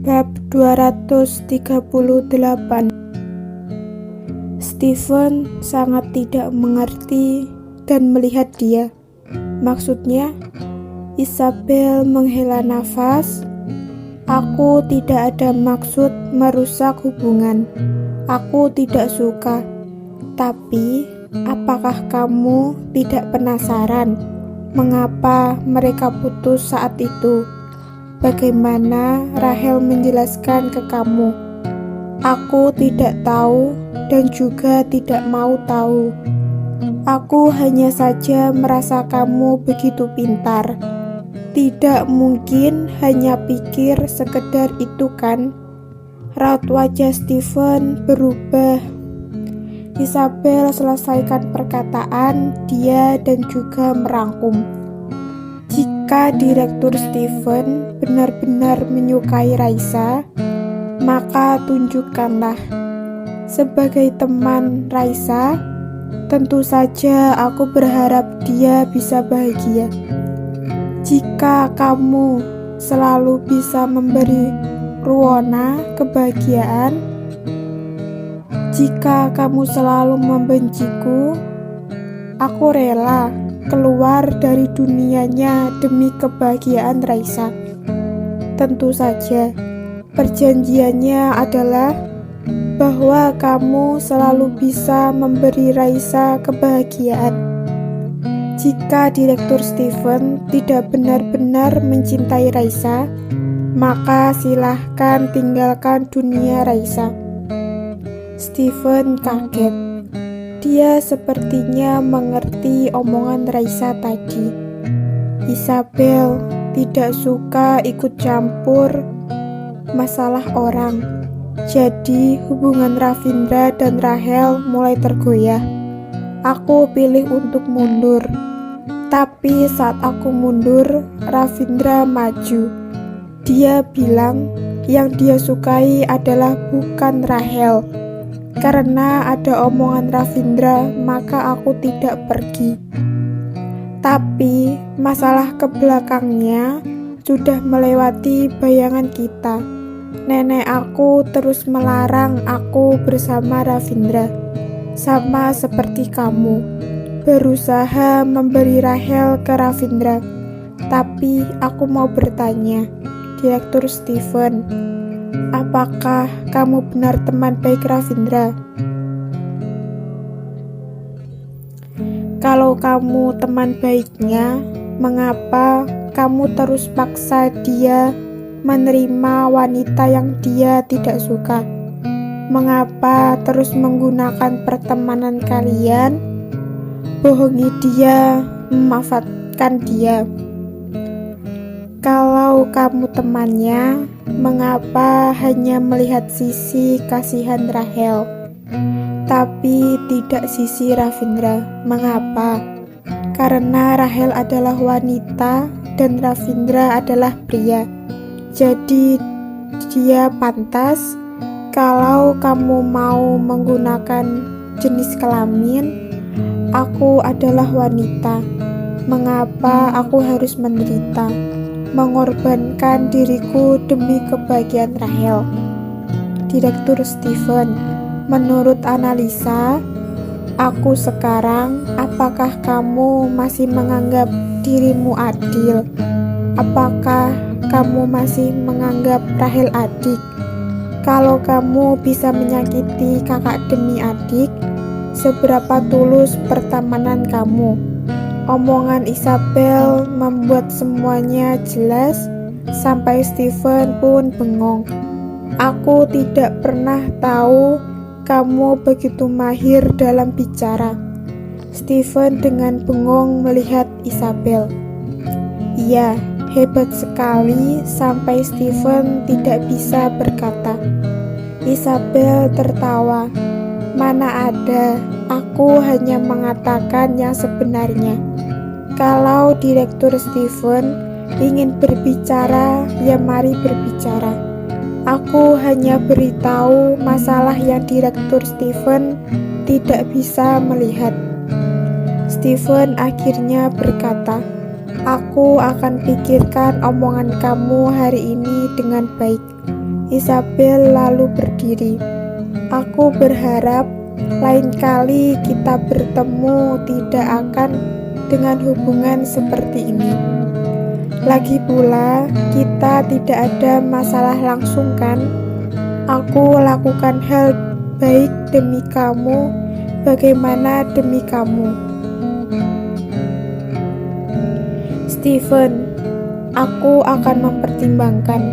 Bab 238. Stephen sangat tidak mengerti dan melihat dia. Maksudnya, Isabel menghela nafas. Aku tidak ada maksud merusak hubungan. Aku tidak suka. Tapi, apakah kamu tidak penasaran mengapa mereka putus saat itu? Bagaimana Rahel menjelaskan ke kamu? Aku tidak tahu dan juga tidak mau tahu. Aku hanya saja merasa kamu begitu pintar. Tidak mungkin hanya pikir sekedar itu kan? Raut wajah Stephen berubah. Isabel selesaikan perkataan dia dan juga merangkum. Jika Direktur Stephen benar-benar menyukai Raisa, maka tunjukkanlah. Sebagai teman Raisa, tentu saja aku berharap dia bisa bahagia. Jika kamu selalu bisa memberi Ruona kebahagiaan, jika kamu selalu membenciku, aku rela keluar dari dunianya demi kebahagiaan Raisa. Tentu saja, perjanjiannya adalah bahwa kamu selalu bisa memberi Raisa kebahagiaan. Jika Direktur Stephen tidak benar-benar mencintai Raisa, maka silahkan tinggalkan dunia Raisa. Stephen kaget. Dia sepertinya mengerti omongan Raisa tadi. Isabel tidak suka ikut campur masalah orang. Jadi hubungan Ravindra dan Rahel mulai tergoyah. Aku pilih untuk mundur. Tapi saat aku mundur, Ravindra maju. Dia bilang yang dia sukai adalah bukan Rahel. Karena ada omongan Ravindra, maka aku tidak pergi. Tapi masalah kebelakangnya sudah melewati bayangan kita. Nenek aku terus melarang aku bersama Ravindra, sama seperti kamu, berusaha memberi Rahel ke Ravindra. Tapi aku mau bertanya, Direktur Stephen, apakah kamu benar teman baik Ravindra? Kalau kamu teman baiknya, mengapa kamu terus paksa dia menerima wanita yang dia tidak suka? Mengapa terus menggunakan pertemanan kalian, bohongi dia, memanfaatkan dia? Kalau kamu temannya, mengapa hanya melihat sisi kasihan Rahel, tapi tidak sisi Ravindra? Mengapa? Karena Rahel adalah wanita dan Ravindra adalah pria. Jadi dia pantas. Kalau kamu mau menggunakan jenis kelamin, aku adalah wanita. Mengapa aku harus menderita, mengorbankan diriku demi kebahagiaan Rahel? Direktur Stephen, menurut analisa aku sekarang, apakah kamu masih menganggap dirimu adil? Apakah kamu masih menganggap Rahel adik? Kalau kamu bisa menyakiti kakak demi adik, seberapa tulus pertemanan kamu? Omongan Isabel membuat semuanya jelas, sampai Stephen pun bengong. Aku tidak pernah tahu kamu begitu mahir dalam bicara. Stephen dengan bengong melihat Isabel. Iya, hebat sekali sampai Stephen tidak bisa berkata. Isabel tertawa. Mana ada, aku hanya mengatakan yang sebenarnya. Kalau Direktur Stephen ingin berbicara, ya mari berbicara. Aku hanya beritahu masalah yang Direktur Stephen tidak bisa melihat. Stephen akhirnya berkata, Aku akan pikirkan omongan kamu hari ini dengan baik. Isabel lalu berdiri. Aku berharap lain kali kita bertemu tidak akan dengan hubungan seperti ini. Lagi pula, kita tidak ada masalah langsung kan? Aku lakukan hal baik demi kamu, bagaimana demi kamu. Stephen, aku akan mempertimbangkan.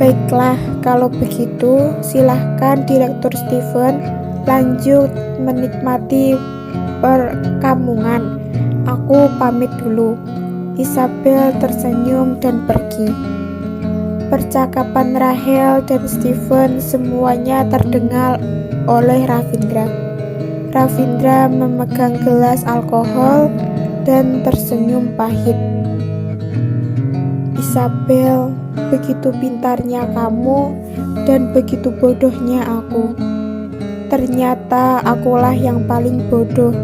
Baiklah, kalau begitu, silahkan Direktur Stephen lanjut menikmati perkampungan. Aku pamit dulu. Isabel tersenyum dan pergi. Percakapan Rachel dan Stephen semuanya terdengar oleh Ravindra. Ravindra memegang gelas alkohol dan tersenyum pahit. Isabel, begitu pintarnya kamu dan begitu bodohnya aku. Ternyata akulah yang paling bodoh.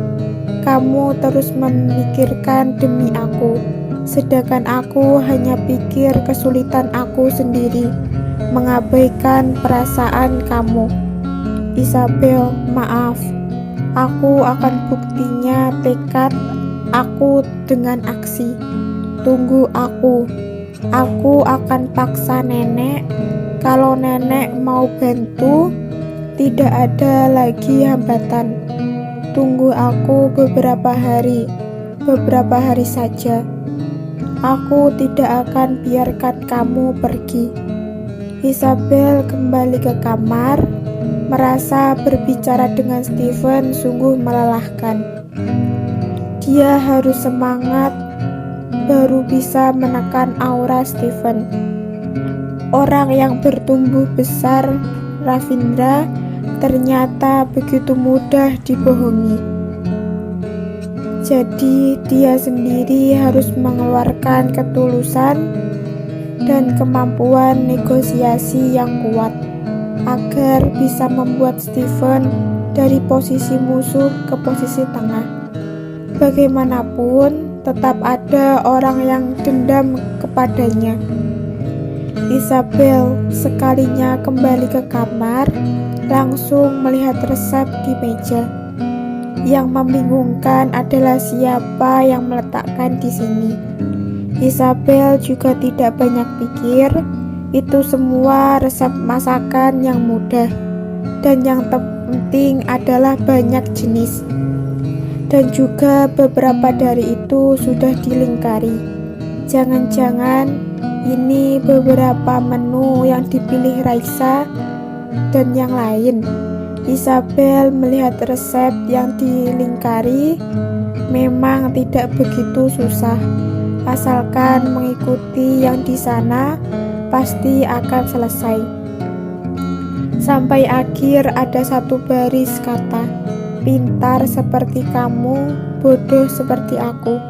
Kamu terus memikirkan demi aku, sedangkan aku hanya pikir kesulitan aku sendiri, mengabaikan perasaan kamu. Isabel, maaf. Aku akan buktinya tekad aku dengan aksi. Tunggu aku. Aku akan paksa nenek. Kalau nenek mau bantu, tidak ada lagi hambatan. Tunggu aku beberapa hari saja. Aku tidak akan biarkan kamu pergi. Isabel kembali ke kamar, merasa berbicara dengan Stephen sungguh melelahkan. Dia harus semangat baru bisa menekan aura Stephen. Orang yang bertumbuh besar, Ravindra, ternyata begitu mudah dibohongi. Jadi dia sendiri harus mengeluarkan ketulusan dan kemampuan negosiasi yang kuat agar bisa membuat Stephen dari posisi musuh ke posisi tengah. Bagaimanapun, tetap ada orang yang dendam kepadanya. Isabel sekalinya kembali ke kamar, langsung melihat resep di meja. Yang membingungkan adalah siapa yang meletakkan di sini. Isabel juga tidak banyak pikir, itu semua resep masakan yang mudah, dan yang penting adalah banyak jenis. Dan juga beberapa dari itu sudah dilingkari. Jangan-jangan ini beberapa menu yang dipilih Raisa dan yang lain. Isabel melihat resep yang dilingkari memang tidak begitu susah. Asalkan mengikuti yang di sana, pasti akan selesai. Sampai akhir ada satu baris kata, pintar seperti kamu, bodoh seperti aku.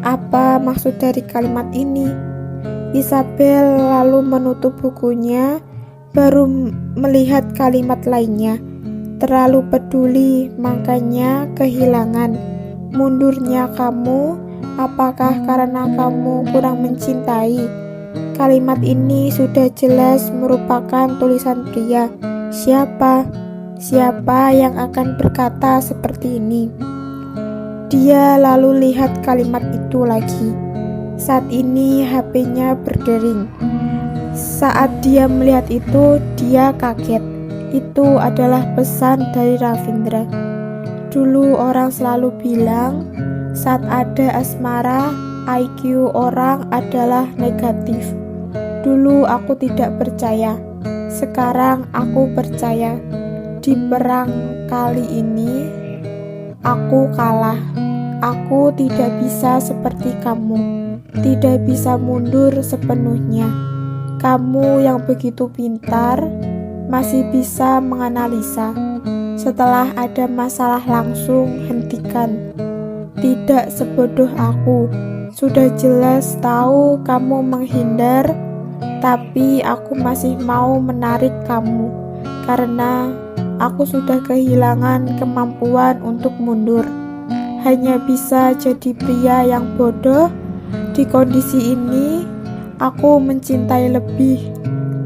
Apa maksud dari kalimat ini? Isabel lalu menutup bukunya, baru melihat kalimat lainnya. Terlalu peduli, makanya kehilangan. Mundurnya kamu, apakah karena kamu kurang mencintai? Kalimat ini sudah jelas merupakan tulisan pria. Siapa yang akan berkata seperti ini? Dia lalu lihat kalimat itu lagi. Saat ini HP-nya berdering. Saat dia melihat itu, dia kaget. Itu adalah pesan dari Ravindra. Dulu orang selalu bilang, saat ada asmara, IQ orang adalah negatif. Dulu aku tidak percaya. Sekarang aku percaya. Di perang kali ini, aku kalah. Aku tidak bisa seperti kamu, tidak bisa mundur sepenuhnya. Kamu yang begitu pintar, masih bisa menganalisa. Setelah ada masalah langsung hentikan. Tidak sebodoh aku. Sudah jelas tahu kamu menghindar, tapi aku masih mau menarik kamu, karena aku sudah kehilangan kemampuan untuk mundur. Hanya bisa jadi pria yang bodoh. Di kondisi ini, aku mencintai lebih,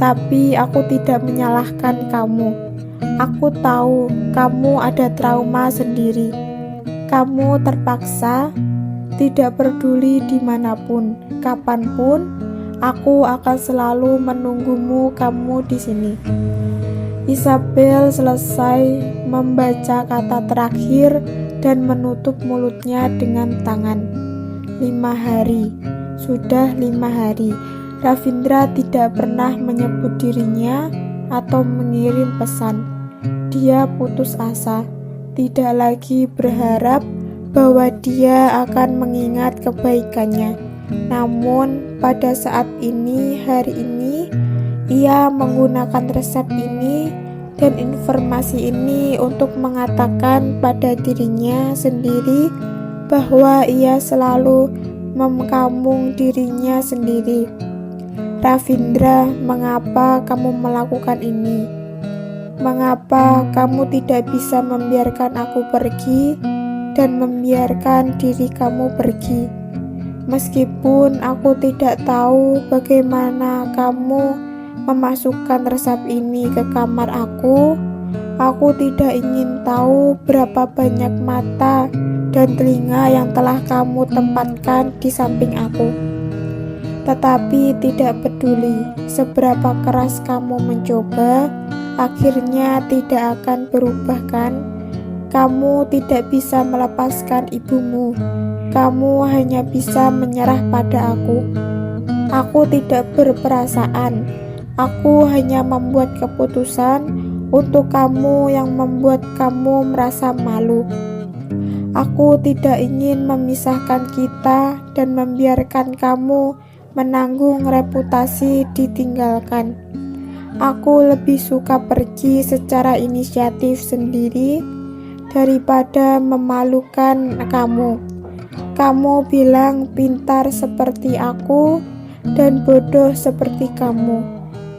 Tetapi aku tidak menyalahkan kamu. Aku tahu kamu ada trauma sendiri. Kamu terpaksa, tidak peduli dimanapun, kapanpun, aku akan selalu menunggumu kamu di sini. Isabel selesai membaca kata terakhir dan menutup mulutnya dengan tangan. 5 hari, sudah 5 hari. Ravindra tidak pernah menyebut dirinya atau mengirim pesan. Dia putus asa, tidak lagi berharap bahwa dia akan mengingat kebaikannya. Namun pada saat ini, hari ini, ia menggunakan resep ini dan informasi ini untuk mengatakan pada dirinya sendiri bahwa ia selalu mengkamung dirinya sendiri. Ravindra, mengapa kamu melakukan ini? Mengapa kamu tidak bisa membiarkan aku pergi dan membiarkan diri kamu pergi? Meskipun aku tidak tahu bagaimana kamu memasukkan resep ini ke kamar aku tidak ingin tahu berapa banyak mata dan telinga yang telah kamu tempatkan di samping aku. Tetapi tidak peduli seberapa keras kamu mencoba, akhirnya tidak akan berubah kan? Kamu tidak bisa melepaskan ibumu. Kamu hanya bisa menyerah pada aku. Aku tidak berperasaan. Aku hanya membuat keputusan untuk kamu yang membuat kamu merasa malu. Aku tidak ingin memisahkan kita dan membiarkan kamu menanggung reputasi ditinggalkan. Aku lebih suka pergi secara inisiatif sendiri daripada memalukan kamu. Kamu bilang pintar seperti aku dan bodoh seperti kamu.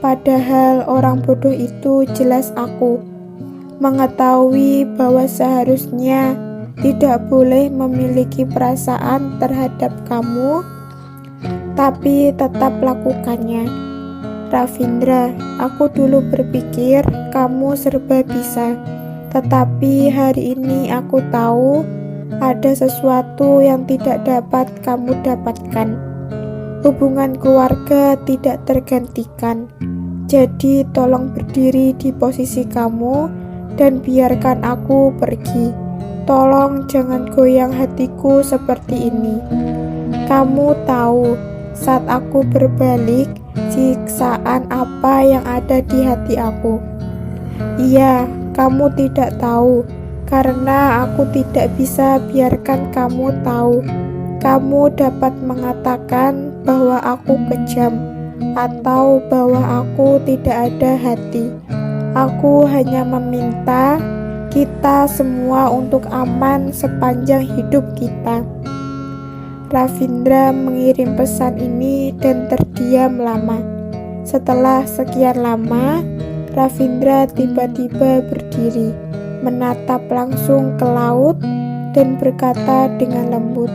Padahal orang bodoh itu jelas aku. Mengetahui bahwa seharusnya tidak boleh memiliki perasaan terhadap kamu, tapi tetap lakukannya. Ravindra, aku dulu berpikir kamu serba bisa, tetapi hari ini aku tahu ada sesuatu yang tidak dapat kamu dapatkan. Hubungan keluarga tidak tergantikan. Jadi tolong berdiri di posisi kamu dan biarkan aku pergi. Tolong jangan goyang hatiku seperti ini. Kamu tahu, saat aku berbalik, siksaan apa yang ada di hati aku. Iya, kamu tidak tahu, karena aku tidak bisa biarkan kamu tahu. Kamu dapat mengatakan bahwa aku kejam, atau bahwa aku tidak ada hati. Aku hanya meminta kita semua untuk aman sepanjang hidup kita. Ravindra mengirim pesan ini dan terdiam lama. Setelah sekian lama, Ravindra tiba-tiba berdiri, menatap langsung ke laut dan berkata dengan lembut,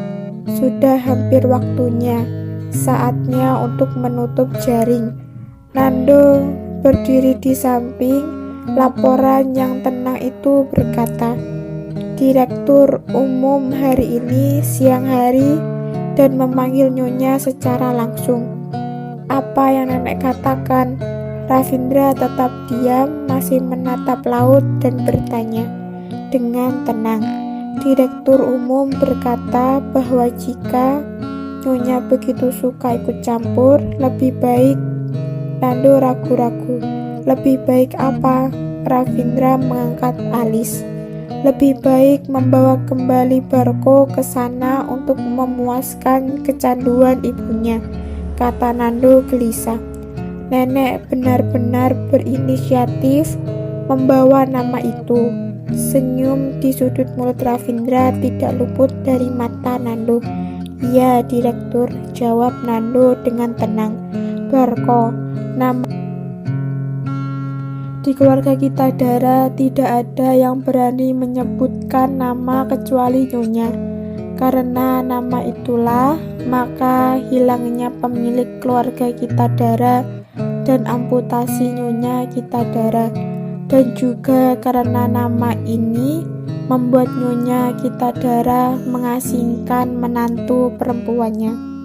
"Sudah hampir waktunya, saatnya untuk menutup jaring." Nando berdiri di samping laporan yang tenang itu berkata, "Direktur Umum hari ini siang hari," dan memanggil Nyonya secara langsung. "Apa yang nenek katakan?" Ravindra tetap diam, masih menatap laut dan bertanya dengan tenang. Direktur Umum berkata bahwa jika Nyonya begitu suka ikut campur, lebih baik. Nando ragu-ragu. "Lebih baik apa?" Ravindra mengangkat alis. "Lebih baik membawa kembali Barko ke sana untuk memuaskan kecanduan ibunya," kata Nando gelisah. "Nenek benar-benar berinisiatif membawa nama itu." Senyum di sudut mulut Ravindra tidak luput dari mata Nando. "Iya, Direktur," jawab Nando dengan tenang. "Barko, nama di keluarga kita Dara tidak ada yang berani menyebutkan nama kecuali Nyonya. Karena nama itulah, maka hilangnya pemilik keluarga kita Dara dan amputasi Nyonya Kitadara. Dan juga karena nama ini membuat Nyonya Kitadara mengasingkan menantu perempuannya.